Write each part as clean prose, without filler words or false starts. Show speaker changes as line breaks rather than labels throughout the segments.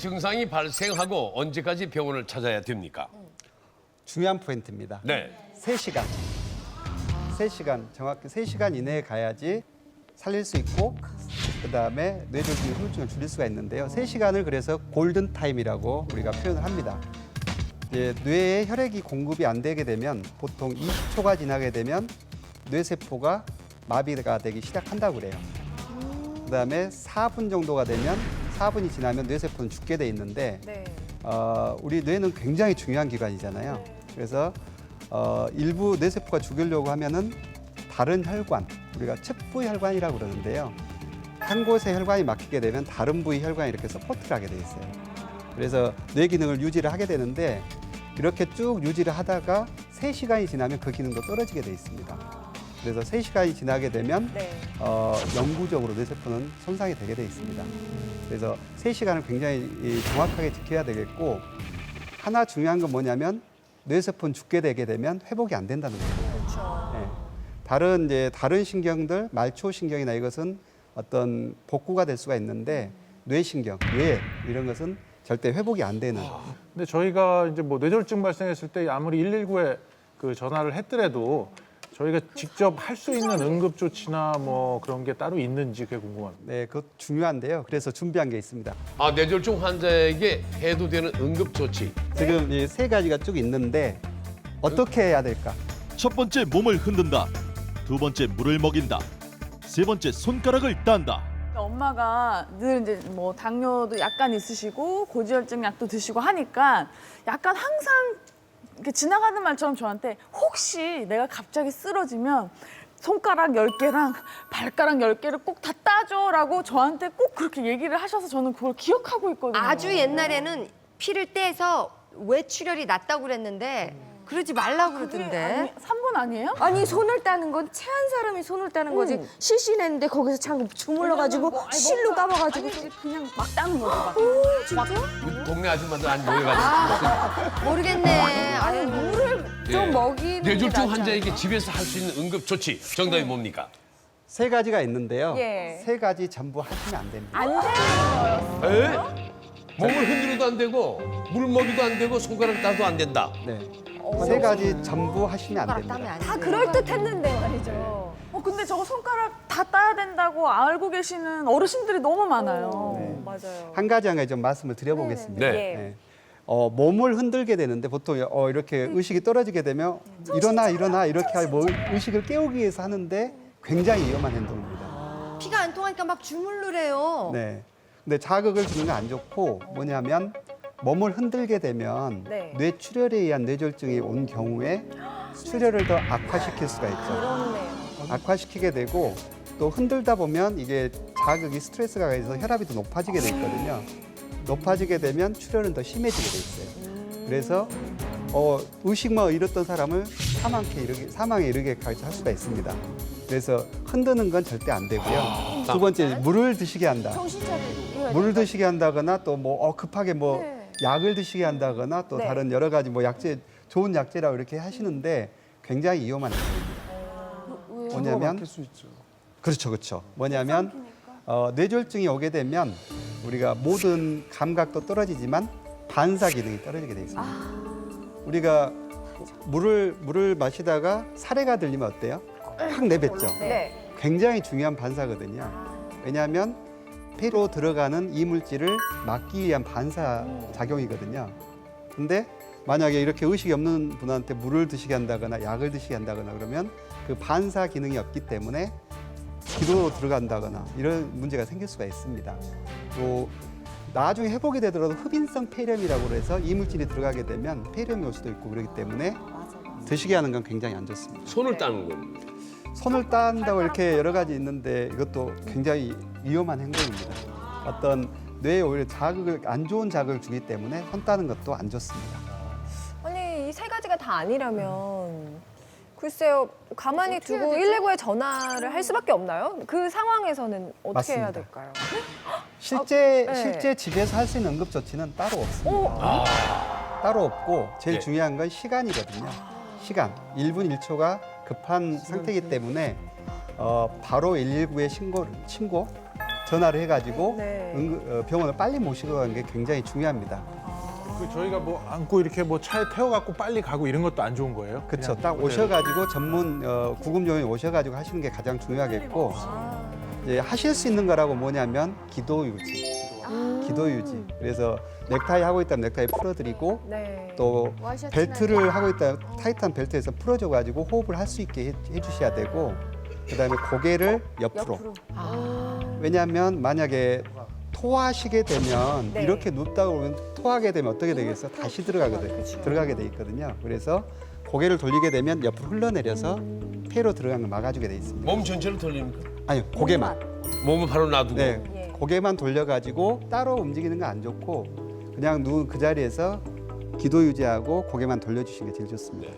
증상이 발생하고 언제까지 병원을 찾아야 됩니까?
중요한 포인트입니다.
네.
3시간. 3시간, 정확히 3시간 이내에 가야지 살릴 수 있고 그다음에 뇌졸중 후유증을 줄일 수가 있는데요. 3시간을 그래서 골든 타임이라고 우리가 표현을 합니다. 이제 뇌에 혈액이 공급이 안 되게 되면 보통 20초가 지나게 되면 뇌세포가 마비가 되기 시작한다고 그래요. 그다음에 4분 정도가 되면 4분이 지나면 뇌세포는 죽게 돼 있는데
네.
우리 뇌는 굉장히 중요한 기관이잖아요. 그래서 일부 뇌세포가 죽이려고 하면은 다른 혈관, 우리가 척부 혈관이라고 그러는데요. 한 곳에 혈관이 막히게 되면 다른 부위 혈관이 이렇게 서포트를 하게 돼 있어요. 그래서 뇌 기능을 유지를 하게 되는데 이렇게 쭉 유지를 하다가 3시간이 지나면 그 기능도 떨어지게 돼 있습니다. 그래서 3시간이 지나게 되면
네.
영구적으로 뇌세포는 손상이 되게 돼 있습니다. 그래서 3시간을 굉장히 정확하게 지켜야 되겠고 하나 중요한 건 뭐냐면 뇌세포는 죽게 되게 되면 회복이 안 된다는 거예요.
그렇죠.
네. 다른 신경들, 말초신경이나 이것은 어떤 복구가 될 수가 있는데 뇌신경, 뇌 이런 것은 절대 회복이 안 되는.
근데 저희가 이제 뭐 뇌졸중 발생했을 때 아무리 119에 그 전화를 했더라도 저희가 직접 할 수 있는 응급조치나 뭐 그런 게 따로 있는지 그게 궁금합니다.
네, 그것 중요한데요. 그래서 준비한 게 있습니다.
아, 뇌졸중 환자에게 해도 되는 응급조치.
지금 이 3가지가 쭉 있는데 어떻게 해야 될까?
첫 번째 몸을 흔든다. 두 번째 물을 먹인다. 세 번째 손가락을 딴다.
엄마가 늘 이제 뭐 당뇨도 약간 있으시고 고지혈증 약도 드시고 하니까 약간 항상 이렇게 지나가는 말처럼 저한테 혹시 내가 갑자기 쓰러지면 손가락 10개랑 발가락 10개를 꼭 다 따줘라고 저한테 꼭 그렇게 얘기를 하셔서 저는 그걸 기억하고 있거든요.
아주 옛날에는 피를 떼서 외출혈이 났다고 그랬는데 그러지 말라고 그러던데.
3분 아니에요?
아니 손을 따는 건 체한 사람이 손을 따는 거지. 실신했는데 거기서 참 주물러가지고 실로 감아가지고.
아니, 그냥 막 따는 거죠. 막.
그 동네 아줌마들 안 모여가지고.
모르겠네. 아니 물을
좀 먹이는 게
뇌졸중
낫지
환자에게 집에서 할 수 있는 응급조치. 정답이 뭡니까?
3가지가 있는데요.
예.
3가지 전부 하시면 안 됩니다.
안 되는 거였어요?
에? 몸을 흔들어도 안 되고 물 먹이도 안 되고 손가락 따도 안 된다.
네. 3가지 전부 하시면 안
땀이
됩니다.
안
다
돼.
그럴듯했는데 말이죠.
근데 저거 손가락 다 따야 된다고 알고 계시는 어르신들이 너무 많아요.
네.
맞아요.
한 가지 좀 말씀을 드려보겠습니다.
네.
네. 몸을 흔들게 되는데 보통 이렇게 의식이 떨어지게 되면 일어나 이렇게 하고 의식을 깨우기 위해서 하는데 굉장히 위험한 행동입니다.
피가 안 통하니까 막 주물르래요.
네. 근데 자극을 주는 건 안 좋고 뭐냐면 몸을 흔들게 되면
네.
뇌출혈에 의한 뇌졸중이 온 경우에 출혈을 더 악화시킬 수가 있죠. 악화시키게 되고 또 흔들다 보면 이게 자극이 스트레스가 가해서 혈압이 더 높아지게 돼 있거든요. 높아지게 되면 출혈은 더 심해지게 돼 있어요. 그래서 의식만 잃었던 사람을 사망에 이르게까지 할 수가 있습니다. 그래서 흔드는 건 절대 안 되고요. 두 번째, 물을 드시게 한다.
정신 차리고.
물을 드시게 한다거나 또 뭐 급하게 뭐
네.
약을 드시게 한다거나 또
네.
다른 여러 가지 뭐 약재 좋은 약재라고 이렇게 하시는데 굉장히 위험한 일입니다. 뭐냐면 그렇죠. 뭐냐면 뇌졸중이 오게 되면 우리가 모든 감각도 떨어지지만 반사 기능이 떨어지게 돼 있습니다. 우리가 물을 마시다가 사례가 들리면 어때요? 확 내뱉죠.
네.
굉장히 중요한 반사거든요. 왜냐하면 폐로 들어가는 이물질을 막기 위한 반사 작용이거든요. 근데 만약에 이렇게 의식이 없는 분한테 물을 드시게 한다거나 약을 드시게 한다거나 그러면 그 반사 기능이 없기 때문에 기도로 들어간다거나 이런 문제가 생길 수가 있습니다. 또 나중에 회복이 되더라도 흡인성 폐렴이라고 해서 이물질이 들어가게 되면 폐렴이 올 수도 있고 그렇기 때문에 드시게 하는 건 굉장히 안 좋습니다.
손을 따는 겁니다.
손을 딴다고 이렇게 여러 가지 있는데 이것도 굉장히 위험한 행동입니다. 어떤 뇌에 오히려 안 좋은 자극을 주기 때문에 손 따는 것도 안 좋습니다.
아니 이 3가지가 다 아니라면 글쎄요 가만히 두고 119에 전화를 할 수밖에 없나요? 그 상황에서는 어떻게 해야
맞습니다.
될까요?
실제
네.
집에서 할 수 있는 응급조치는 따로 없습니다. 따로 없고 제일
예.
중요한 건 시간이거든요. 시간. 1분 1초가 급한 상태이기 때문에 바로 119에 신고 전화를 해가지고
네.
병원을 빨리 모시고 가는 게 굉장히 중요합니다.
그 저희가 뭐 안고 이렇게 뭐 차에 태워갖고 빨리 가고 이런 것도 안 좋은 거예요?
그렇죠.
그냥
딱
그대로.
오셔가지고 전문 구급요원이 오셔가지고 하시는 게 가장 중요하겠고 이제 하실 수 있는 거라고 뭐냐면 기도 유지. 기도 유지. 그래서 넥타이 하고 있다면 넥타이 풀어드리고
네.
또 벨트를 하고 있다 타이트한 벨트에서 풀어줘가지고 호흡을 할 수 있게 해주셔야 되고 그다음에 고개를 옆으로. 왜냐하면 만약에 토하시게 되면
네.
이렇게 눕다가 보면 토하게 되면 어떻게 되겠어? 다시 들어가게 돼 있거든요. 그래서 고개를 돌리게 되면 옆으로 흘러내려서 폐로 들어가는 걸 막아주게 돼 있습니다.
몸 전체를 돌립니까?
아니 고개만.
몸을 바로 놔두고.
네,
예.
고개만 돌려가지고 따로 움직이는 건 안 좋고 그냥 누운 그 자리에서 기도 유지하고 고개만 돌려주시는 게 제일 좋습니다.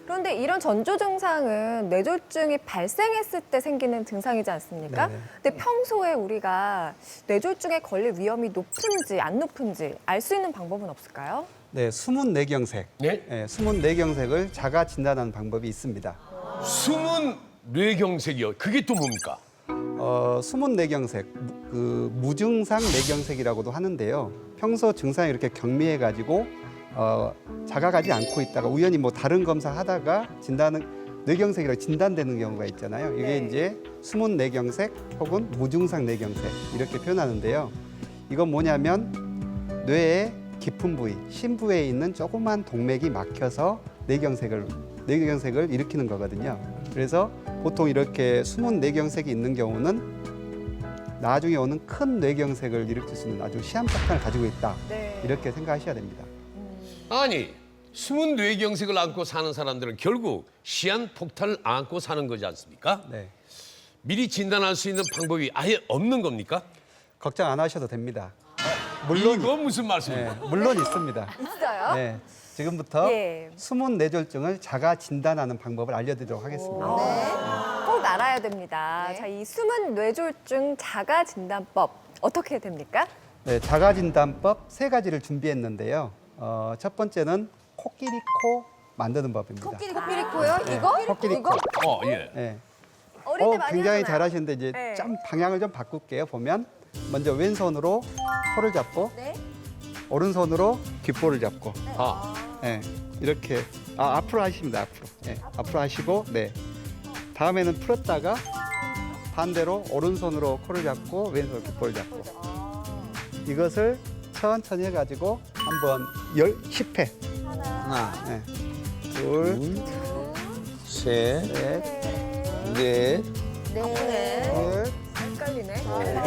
그런데 이런 전조 증상은 뇌졸중이 발생했을 때 생기는 증상이지 않습니까?
네네.
근데 평소에 우리가 뇌졸중에 걸릴 위험이 높은지 안 높은지 알 수 있는 방법은 없을까요?
네, 숨은 뇌경색.
네?
네, 숨은 뇌경색을 자가 진단하는 방법이 있습니다.
숨은 뇌경색이요. 그게 또 뭡니까?
숨은 뇌경색, 그 무증상 뇌경색이라고도 하는데요. 평소 증상이 이렇게 경미해가지고 자각하지 않고 있다가 우연히 뭐 다른 검사 하다가 뇌경색이라고 진단되는 경우가 있잖아요. 이게
네.
이제 숨은 뇌경색 혹은 무증상 뇌경색 이렇게 표현하는데요. 이건 뭐냐면 뇌의 깊은 부위, 심부에 있는 조그만 동맥이 막혀서 뇌경색을 일으키는 거거든요. 그래서 보통 이렇게 숨은 뇌경색이 있는 경우는 나중에 오는 큰 뇌경색을 일으킬 수 있는 아주 시한폭탄을 가지고 있다.
네.
이렇게 생각하셔야 됩니다.
아니, 숨은 뇌경색을 안고 사는 사람들은 결국 시한폭탄을 안고 사는 거지 않습니까?
네.
미리 진단할 수 있는 방법이 아예 없는 겁니까?
걱정 안 하셔도 됩니다. 물론
이거 무슨 말씀입니까?
네, 물론 있습니다.
있어요?
네. 지금부터
예.
숨은 뇌졸중을 자가 진단하는 방법을 알려드리도록 하겠습니다.
꼭 알아야 됩니다. 자, 이 숨은 뇌졸중 자가 진단법 어떻게 됩니까?
네, 자가 진단법 3가지를 준비했는데요. 첫 번째는 코끼리 코 만드는 법입니다.
코끼리 코요?
네,
이거?
코끼리 코.
예.
네.
어릴 때 많이
굉장히
하잖아요.
잘하시는데 이제
네.
좀 방향을 좀 바꿀게요. 보면 먼저 왼손으로 코를 잡고
네.
오른손으로 귓볼을 잡고
아,
네, 이렇게 앞으로 하십니다. 앞으로. 네, 앞으로 하시고 네. 다음에는 풀었다가 반대로 오른손으로 코를 잡고 왼손으로 귓볼을 잡고 이것을 천천히 해가지고 한번 10회 하나 네. 둘
셋,
셋,
넷,
네.
헷갈리네.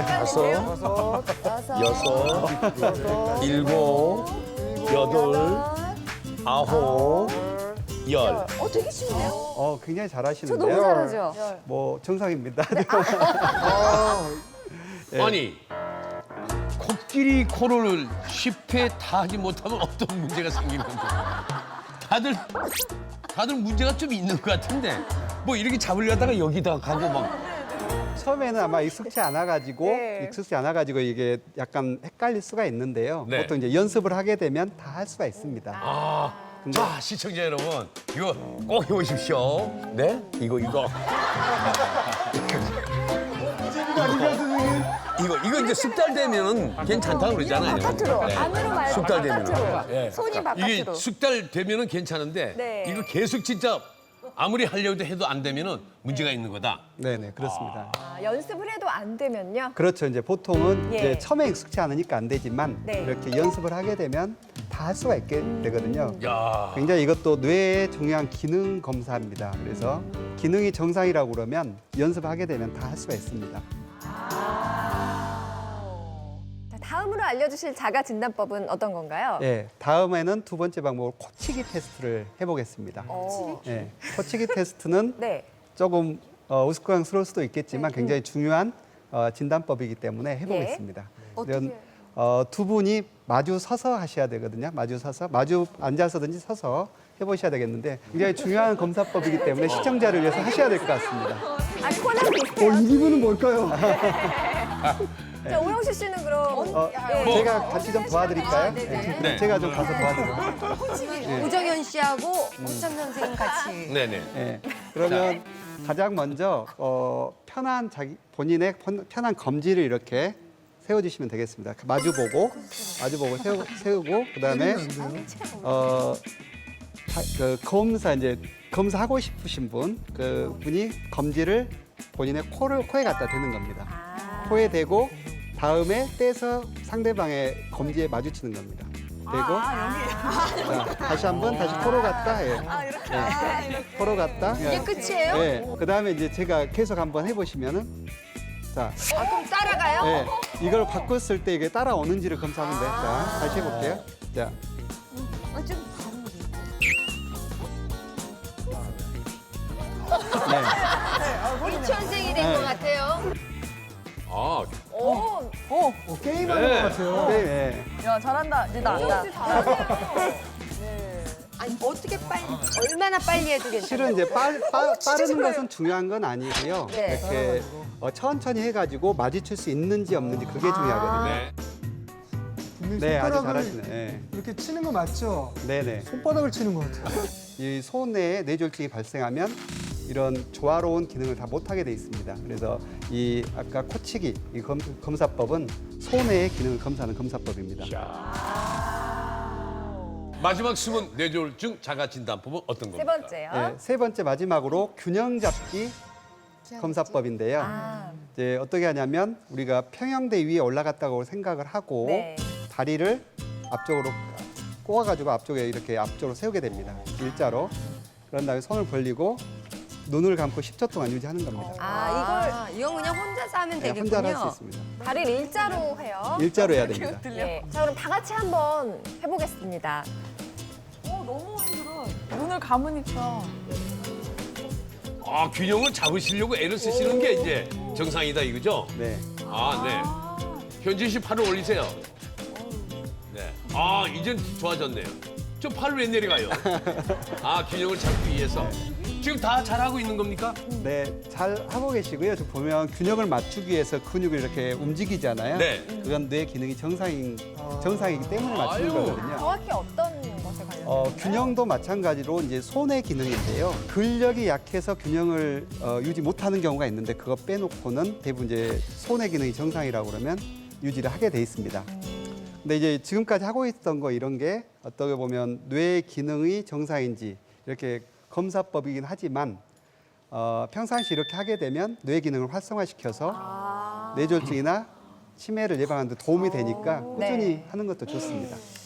다섯, 여섯, 일곱, 여덟, 아홉, 열.
되게 쉽네요.
굉장히 잘하시는데요.
저 너무 잘하죠?
뭐 정상입니다. 네.
아니, 코끼리 코를 10회 다 하지 못하면 어떤 문제가 생기는 건가? 다들 문제가 좀 있는 것 같은데 뭐 이렇게 잡으려다가 여기다 가고 막
처음에는 아마 익숙치 않아가지고
네.
이게 약간 헷갈릴 수가 있는데요.
네.
보통 이제 연습을 하게 되면 다 할 수가 있습니다.
자, 시청자 여러분, 이거 꼭 해보십시오. 네? 이거. 이거 이제 숙달 되면은 괜찮다고 그러잖아요.
바깥으로.
네.
안으로 말고
숙달
바깥으로.
되면. 예.
손이 바깥으로.
이게 숙달 되면은 괜찮은데
네.
이거 계속 진짜 아무리 하려고 해도 안 되면은 문제가 있는 거다.
네네 그렇습니다.
연습을 해도 안 되면요.
그렇죠. 이제 보통은
예.
이제 처음에 익숙치 않으니까 안 되지만
네.
이렇게 연습을 하게 되면 다 할 수가 있게 되거든요.
야.
굉장히 이것도 뇌의 중요한 기능 검사입니다. 그래서 기능이 정상이라고 그러면 연습을 하게 되면 다 할 수가 있습니다.
자, 다음으로 알려주실 자가 진단법은 어떤 건가요?
네, 다음에는 두 번째 방법으로 코치기 테스트를 해보겠습니다. 네, 코치기 테스트는
네.
조금 우스꽝스러울 수도 있겠지만 굉장히 중요한 진단법이기 때문에 해보겠습니다. 이건, 두 분이 마주 서서 하셔야 되거든요. 마주 앉아서든지 서서 해보셔야 되겠는데 굉장히 중요한 검사법이기 때문에 시청자를 위해서 하셔야 될 것 같습니다.
코는 비슷해요.
이 기분은 뭘까요?
자, 오영실 씨는 그럼
제가 같이 좀 도와드릴까요?
네.
제가 좀 가서 도와드릴게요.
우정현 씨하고 홍참 선생님 같이.
네네.
네. 그러면 가장 먼저 편한 본인의 편한 검지를 이렇게 세워주시면 되겠습니다. 마주보고 세우고 그다음에 검사하고 싶으신 분이 검지를 본인의 코에 갖다 대는 겁니다. 코에 대고 다음에 떼서 상대방의 검지에 마주치는 겁니다. 대고 자, 다시 한번 다시 코로 갔다 코로 갔다
이게 끝이에요?
네. 그다음에 이제 제가 계속 한번 해보시면은 자
그럼 따라가요?
네, 이걸 바꿨을 때 이게 따라오는지를 검사하면 돼요. 자, 다시 해볼게요. 자. 네.
유치원생이 된 것 같아요.
아,
게임하는 것 같아요.
네, 네.
야 잘한다. 이제 나왔다.
아니 어떻게 빨리 얼마나 빨리 해도 괜찮아요?
실은 이제 빠르는 것은 중요한 건 아니고요.
네.
이렇게 천천히 해가지고 마주칠 수 있는지 없는지 그게 중요하거든요.
네.
분명히
네, 아주
손가락을
잘하시네. 네.
이렇게 치는 거 맞죠?
네네.
손바닥을 치는 것 같아요.
이 손에 뇌졸중이 발생하면 이런 조화로운 기능을 다 못하게 돼 있습니다. 그래서 이 아까 코치기 이 검사법은 손의 기능을 검사하는 검사법입니다.
마지막 숨은 뇌졸중 자가진단법은 어떤
세
겁니까?
번째요.
네, 세 번째 마지막으로 균형 잡기 검사법인데요. 이제 어떻게 하냐면 우리가 평형대 위에 올라갔다고 생각을 하고
네.
다리를 앞쪽으로 꼬아가지고 앞쪽에 이렇게 앞쪽으로 세우게 됩니다. 일자로. 그런 다음에 손을 벌리고 눈을 감고 10초 동안 유지하는 겁니다.
이건 그냥 혼자서 하면
네,
되겠군요.
혼자 할 수 있습니다.
다리를 일자로 해요.
일자로 해야 됩니다.
네. 자, 그럼 다 같이 한번 해보겠습니다.
너무 힘들어. 눈을 감으니까.
아, 균형을 잡으시려고 애를 쓰시는 게 이제 정상이다 이거죠?
네.
아, 네. 현진 씨 팔을 올리세요. 네. 아, 이젠 좋아졌네요. 저 팔을 왜 내려가요? 아, 균형을 잡기 위해서. 지금 다 잘하고 있는 겁니까?
네, 잘 하고 계시고요. 저 보면 균형을 맞추기 위해서 근육을 이렇게 움직이잖아요.
네.
그건 뇌 기능이 정상이기 때문에 맞추는
아유.
거거든요.
정확히 어떤 것에 관련해서?
균형도 마찬가지로 이제 손의 기능인데요. 근력이 약해서 균형을 유지 못하는 경우가 있는데 그거 빼놓고는 대부분 이제 손의 기능이 정상이라고 그러면 유지를 하게 돼 있습니다. 근데 이제 지금까지 하고 있던 거 이런 게 어떻게 보면 뇌 기능이 정상인지 이렇게 검사법이긴 하지만 평상시 이렇게 하게 되면 뇌 기능을 활성화시켜서 뇌졸중이나 치매를 예방하는 데 도움이 되니까 꾸준히
네.
하는 것도 좋습니다.